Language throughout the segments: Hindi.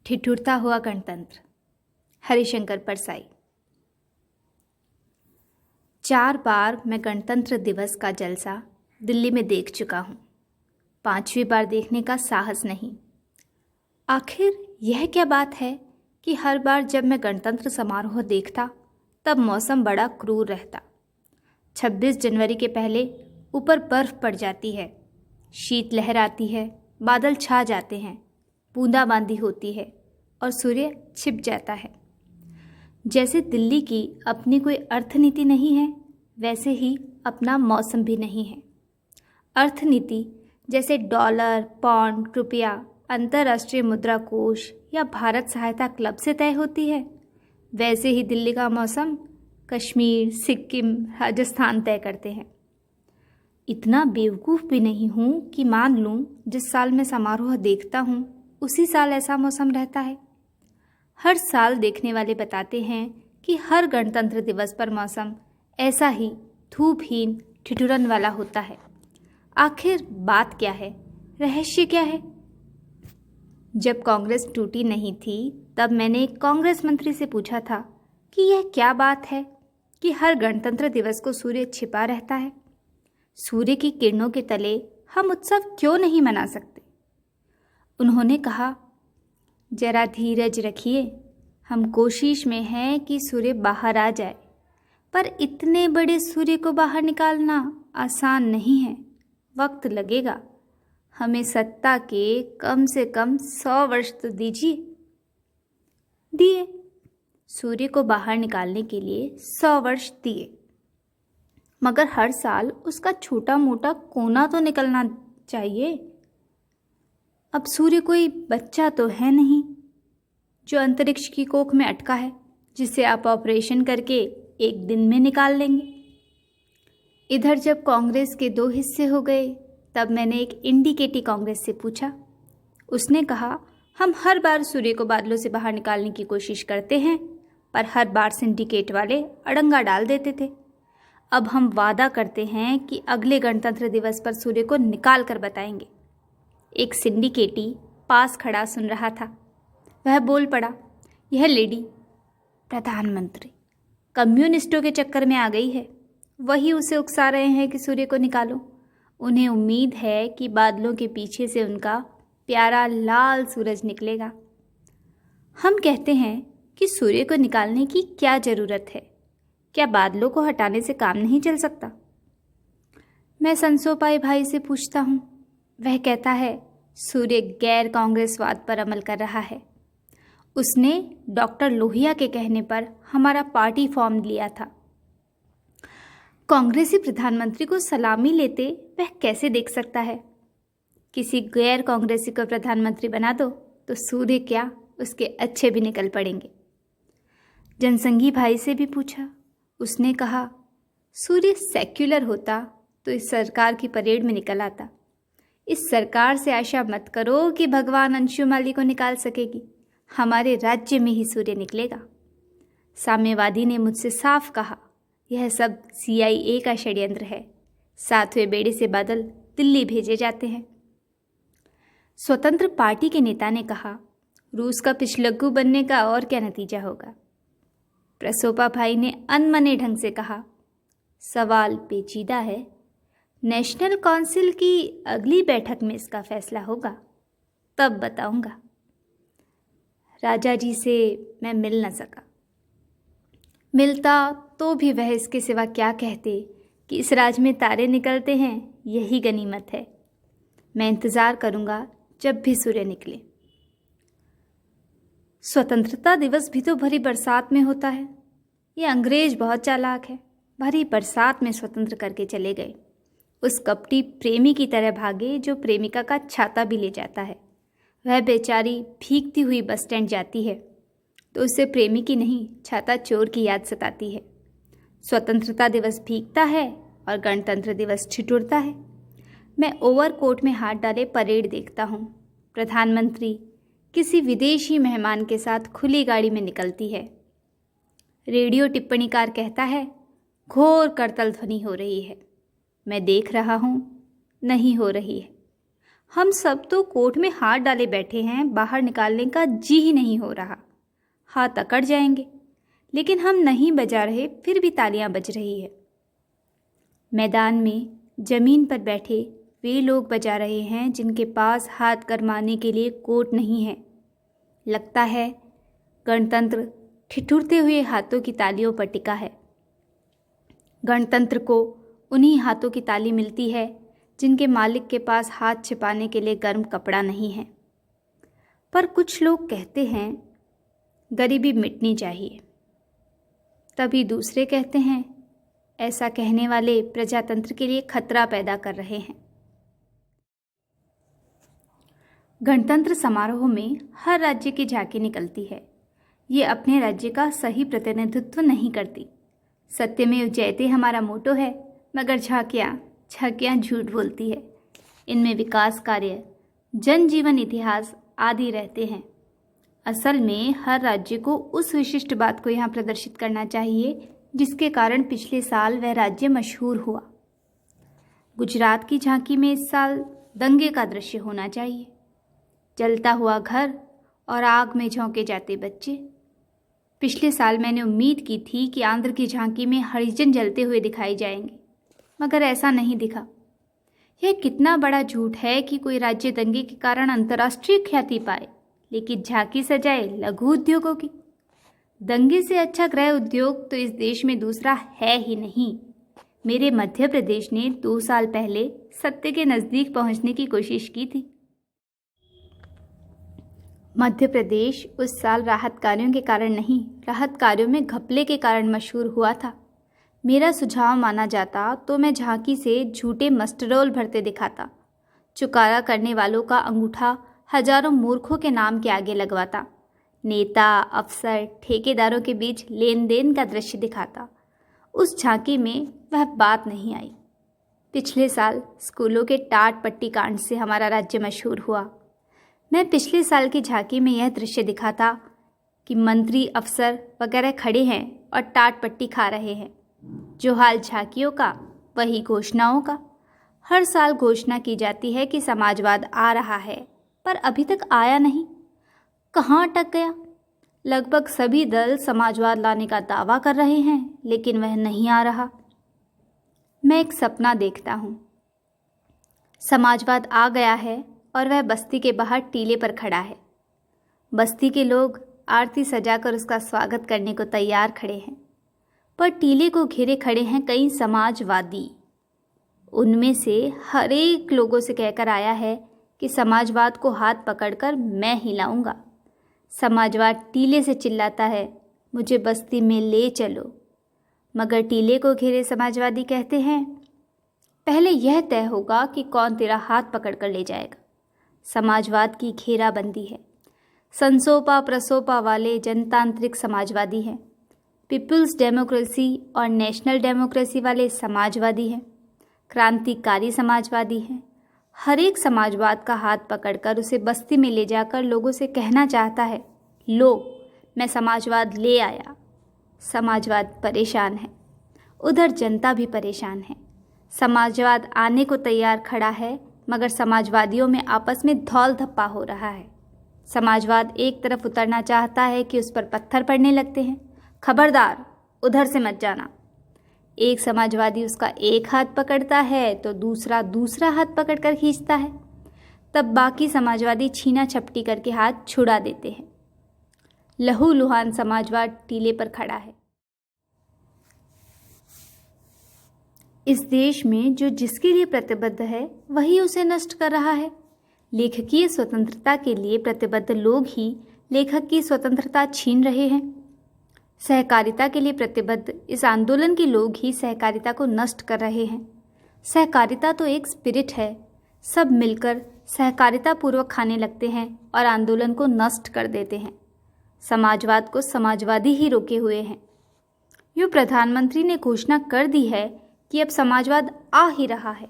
ठिठुरता हुआ गणतंत्र। हरिशंकर परसाई। 4 बार मैं गणतंत्र दिवस का जलसा दिल्ली में देख चुका हूँ। 5वीं बार देखने का साहस नहीं। आखिर यह क्या बात है कि हर बार जब मैं गणतंत्र समारोह देखता तब मौसम बड़ा क्रूर रहता। 26 जनवरी के पहले ऊपर बर्फ पड़ जाती है, शीतलहर आती है, बादल छा जाते हैं, बूंदाबांदी होती है और सूर्य छिप जाता है। जैसे दिल्ली की अपनी कोई अर्थनीति नहीं है, वैसे ही अपना मौसम भी नहीं है। अर्थनीति जैसे डॉलर, पौंड, रुपया, अंतर्राष्ट्रीय मुद्रा कोष या भारत सहायता क्लब से तय होती है, वैसे ही दिल्ली का मौसम कश्मीर, सिक्किम, राजस्थान तय करते हैं। इतना बेवकूफ़ भी नहीं हूँ कि मान लूँ जिस साल मैं समारोह देखता हूँ उसी साल ऐसा मौसम रहता है। हर साल देखने वाले बताते हैं कि हर गणतंत्र दिवस पर मौसम ऐसा ही धूपहीन, ठिठुरन वाला होता है। आखिर बात क्या है, रहस्य क्या है? जब कांग्रेस टूटी नहीं थी तब मैंने एक कांग्रेस मंत्री से पूछा था कि यह क्या बात है कि हर गणतंत्र दिवस को सूर्य छिपा रहता है। सूर्य की किरणों के तले हम उत्सव क्यों नहीं मना सकते? उन्होंने कहा, जरा धीरज रखिए, हम कोशिश में हैं कि सूर्य बाहर आ जाए, पर इतने बड़े सूर्य को बाहर निकालना आसान नहीं है, वक्त लगेगा। हमें सत्ता के कम से कम 100 वर्ष तो दीजिए। दिए, सूर्य को बाहर निकालने के लिए 100 वर्ष दिए, मगर हर साल उसका छोटा मोटा कोना तो निकलना चाहिए। अब सूर्य कोई बच्चा तो है नहीं जो अंतरिक्ष की कोख में अटका है, जिसे आप ऑपरेशन करके एक दिन में निकाल लेंगे। इधर जब कांग्रेस के 2 हिस्से हो गए तब मैंने एक इंडिकेटी कांग्रेस से पूछा। उसने कहा, हम हर बार सूर्य को बादलों से बाहर निकालने की कोशिश करते हैं, पर हर बार सिंडिकेट वाले अड़ंगा डाल देते थे। अब हम वादा करते हैं कि अगले गणतंत्र दिवस पर सूर्य को निकाल कर बताएंगे। एक सिंडिकेटी पास खड़ा सुन रहा था। वह बोल पड़ा, यह लेडी प्रधानमंत्री कम्युनिस्टों के चक्कर में आ गई है, वही उसे उकसा रहे हैं कि सूर्य को निकालो। उन्हें उम्मीद है कि बादलों के पीछे से उनका प्यारा लाल सूरज निकलेगा। हम कहते हैं कि सूर्य को निकालने की क्या ज़रूरत है? क्या बादलों को हटाने से काम नहीं चल सकता? मैं संसोपाई भाई से पूछता हूँ। वह कहता है, सूर्य गैर कांग्रेसवाद पर अमल कर रहा है। उसने डॉक्टर लोहिया के कहने पर हमारा पार्टी फॉर्म लिया था। कांग्रेसी प्रधानमंत्री को सलामी लेते वह कैसे देख सकता है? किसी गैर कांग्रेसी को प्रधानमंत्री बना दो तो सूर्य क्या, उसके अच्छे भी निकल पड़ेंगे। जनसंघी भाई से भी पूछा। उसने कहा, सूर्य सेक्युलर होता तो इस सरकार की परेड में निकल आता। इस सरकार से आशा मत करो कि भगवान अंशुमाली को निकाल सकेगी, हमारे राज्य में ही सूर्य निकलेगा। साम्यवादी ने मुझसे साफ कहा, यह सब CIA का षड्यंत्र है। 7वें बेड़े से बादल दिल्ली भेजे जाते हैं। स्वतंत्र पार्टी के नेता ने कहा, रूस का पिछलग्गू बनने का और क्या नतीजा होगा? प्रसोपा भाई ने अनमने ढंग से कहा, सवाल पेचीदा है, नेशनल काउंसिल की अगली बैठक में इसका फैसला होगा, तब बताऊंगा। राजा जी से मैं मिल न सका। मिलता तो भी वह इसके सिवा क्या कहते कि इस राज में तारे निकलते हैं, यही गनीमत है। मैं इंतज़ार करूंगा जब भी सूर्य निकले। स्वतंत्रता दिवस भी तो भरी बरसात में होता है। ये अंग्रेज बहुत चालाक है, भरी बरसात में स्वतंत्र करके चले गए। उस कपटी प्रेमी की तरह भागे जो प्रेमिका का छाता भी ले जाता है। वह बेचारी भीगती हुई बस स्टैंड जाती है तो उससे प्रेमी की नहीं, छाता चोर की याद सताती है। स्वतंत्रता दिवस भीगता है और गणतंत्र दिवस ठिठुरता है। मैं ओवरकोट में हाथ डाले परेड देखता हूँ। प्रधानमंत्री किसी विदेशी मेहमान के साथ खुली गाड़ी में निकलती है। रेडियो टिप्पणीकार कहता है, घोर करतल ध्वनि हो रही है। मैं देख रहा हूँ, नहीं हो रही है। हम सब तो कोर्ट में हाथ डाले बैठे हैं, बाहर निकालने का जी ही नहीं हो रहा। हाथ अकड़ जाएंगे, लेकिन हम नहीं बजा रहे, फिर भी तालियां बज रही है। मैदान में जमीन पर बैठे वे लोग बजा रहे हैं जिनके पास हाथ गरमाने के लिए कोर्ट नहीं है। लगता है गणतंत्र ठिठुरते हुए हाथों की तालियों पर टिका है। गणतंत्र को उन्हीं हाथों की ताली मिलती है जिनके मालिक के पास हाथ छिपाने के लिए गर्म कपड़ा नहीं है। पर कुछ लोग कहते हैं गरीबी मिटनी चाहिए, तभी दूसरे कहते हैं ऐसा कहने वाले प्रजातंत्र के लिए खतरा पैदा कर रहे हैं। गणतंत्र समारोह में हर राज्य की झांकी निकलती है। ये अपने राज्य का सही प्रतिनिधित्व नहीं करती। सत्यमेव जयते हमारा मोटो है, मगर झांकियाँ झूठ बोलती है। इनमें विकास कार्य, जनजीवन, इतिहास आदि रहते हैं। असल में हर राज्य को उस विशिष्ट बात को यहाँ प्रदर्शित करना चाहिए जिसके कारण पिछले साल वह राज्य मशहूर हुआ। गुजरात की झांकी में इस साल दंगे का दृश्य होना चाहिए। जलता हुआ घर और आग में झोंके जाते बच्चे। पिछले साल मैंने उम्मीद की थी कि आंध्र की झांकी में हरिजन जलते हुए दिखाई जाएंगे, मगर ऐसा नहीं दिखा। यह कितना बड़ा झूठ है कि कोई राज्य दंगे के कारण अंतर्राष्ट्रीय ख्याति पाए, लेकिन झांकी सजाए लघु उद्योगों की। दंगे से अच्छा गृह उद्योग तो इस देश में दूसरा है ही नहीं। मेरे मध्य प्रदेश ने 2 साल पहले सत्य के नज़दीक पहुंचने की कोशिश की थी। मध्य प्रदेश उस साल राहत कार्यों के कारण नहीं, राहत कार्यों में घपले के कारण मशहूर हुआ था। मेरा सुझाव माना जाता तो मैं झांकी से झूठे मस्टरोल भरते दिखाता, चुकारा करने वालों का अंगूठा हजारों मूर्खों के नाम के आगे लगवाता, नेता, अफसर, ठेकेदारों के बीच लेन देन का दृश्य दिखाता। उस झांकी में वह बात नहीं आई। पिछले साल स्कूलों के टाट पट्टी कांड से हमारा राज्य मशहूर हुआ। मैं पिछले साल की झांकी में यह दृश्य दिखाता कि मंत्री, अफसर वगैरह खड़े हैं और टाट पट्टी खा रहे हैं। जो हाल झांकियों का, वही घोषणाओं का। हर साल घोषणा की जाती है कि समाजवाद आ रहा है, पर अभी तक आया नहीं। कहाँ अटक गया? लगभग सभी दल समाजवाद लाने का दावा कर रहे हैं, लेकिन वह नहीं आ रहा। मैं एक सपना देखता हूँ। समाजवाद आ गया है और वह बस्ती के बाहर टीले पर खड़ा है। बस्ती के लोग आरती सजाकर उसका स्वागत करने को तैयार खड़े हैं, पर टीले को घेरे खड़े हैं कई समाजवादी। उनमें से हर एक लोगों से कहकर आया है कि समाजवाद को हाथ पकड़कर मैं हिलाऊंगा। समाजवाद टीले से चिल्लाता है, मुझे बस्ती में ले चलो। मगर टीले को घेरे समाजवादी कहते हैं, पहले यह तय होगा कि कौन तेरा हाथ पकड़कर ले जाएगा। समाजवाद की घेराबंदी है। संसोपा प्रसोपा वाले जनतांत्रिक समाजवादी हैं। पीपुल्स डेमोक्रेसी और नेशनल डेमोक्रेसी वाले समाजवादी हैं। क्रांतिकारी समाजवादी हैं। हर एक समाजवाद का हाथ पकड़कर उसे बस्ती में ले जाकर लोगों से कहना चाहता है, लो मैं समाजवाद ले आया। समाजवाद परेशान है, उधर जनता भी परेशान है। समाजवाद आने को तैयार खड़ा है, मगर समाजवादियों में आपस में धौल धप्पा हो रहा है। समाजवाद एक तरफ उतरना चाहता है कि उस पर पत्थर पड़ने लगते हैं, खबरदार उधर से मत जाना। एक समाजवादी उसका एक हाथ पकड़ता है तो दूसरा हाथ पकड़कर खींचता है। तब बाकी समाजवादी छीना छपटी करके हाथ छुड़ा देते हैं। लहूलुहान समाजवाद टीले पर खड़ा है। इस देश में जो जिसके लिए प्रतिबद्ध है वही उसे नष्ट कर रहा है। लेखकीय स्वतंत्रता के लिए प्रतिबद्ध लोग ही लेखक की स्वतंत्रता छीन रहे हैं। सहकारिता के लिए प्रतिबद्ध इस आंदोलन के लोग ही सहकारिता को नष्ट कर रहे हैं। सहकारिता तो एक स्पिरिट है, सब मिलकर सहकारिता पूर्वक खाने लगते हैं और आंदोलन को नष्ट कर देते हैं। समाजवाद को समाजवादी ही रोके हुए हैं। यूँ प्रधानमंत्री ने घोषणा कर दी है कि अब समाजवाद आ ही रहा है।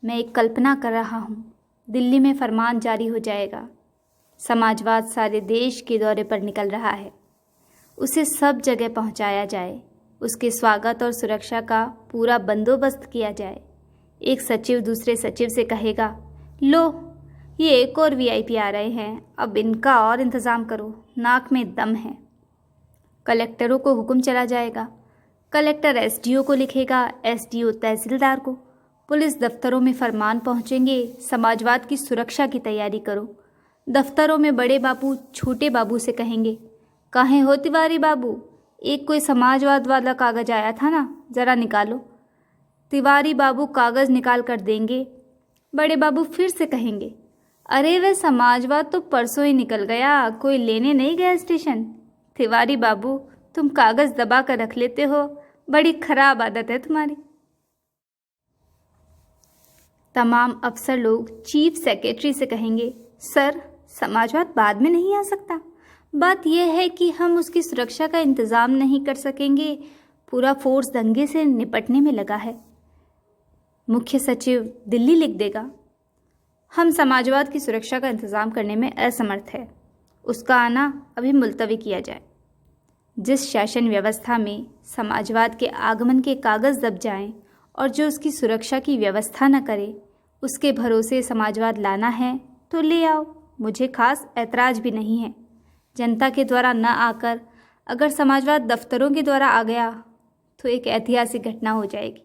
मैं एक कल्पना कर रहा हूँ, दिल्ली में फरमान जारी हो जाएगा, समाजवाद सारे देश के दौरे पर निकल रहा है, उसे सब जगह पहुंचाया जाए, उसके स्वागत और सुरक्षा का पूरा बंदोबस्त किया जाए। एक सचिव दूसरे सचिव से कहेगा, लो ये एक और वीआईपी आ रहे हैं, अब इनका और इंतज़ाम करो, नाक में दम है। कलेक्टरों को हुक्म चला जाएगा, कलेक्टर एसडीओ को लिखेगा, एसडीओ तहसीलदार को। पुलिस दफ्तरों में फरमान पहुंचेंगे, समाजवाद की सुरक्षा की तैयारी करो। दफ्तरों में बड़े बाबू छोटे बाबू से कहेंगे, कहाँ हो तिवारी बाबू, एक कोई समाजवाद वाला कागज़ आया था ना, ज़रा निकालो। तिवारी बाबू कागज़ निकाल कर देंगे। बड़े बाबू फिर से कहेंगे, अरे वह समाजवाद तो परसों ही निकल गया, कोई लेने नहीं गया स्टेशन। तिवारी बाबू तुम कागज़ दबा कर रख लेते हो, बड़ी खराब आदत है तुम्हारी। तमाम अफसर लोग चीफ सेक्रेटरी से कहेंगे, सर समाजवाद बाद में नहीं आ सकता, बात यह है कि हम उसकी सुरक्षा का इंतज़ाम नहीं कर सकेंगे, पूरा फोर्स दंगे से निपटने में लगा है। मुख्य सचिव दिल्ली लिख देगा, हम समाजवाद की सुरक्षा का इंतज़ाम करने में असमर्थ है, उसका आना अभी मुलतवी किया जाए। जिस शासन व्यवस्था में समाजवाद के आगमन के कागज़ दब जाएं और जो उसकी सुरक्षा की व्यवस्था न करे, उसके भरोसे समाजवाद लाना है तो ले आओ, मुझे खास ऐतराज़ भी नहीं है। जनता के द्वारा न आकर अगर समाजवाद दफ्तरों के द्वारा आ गया तो एक ऐतिहासिक घटना हो जाएगी।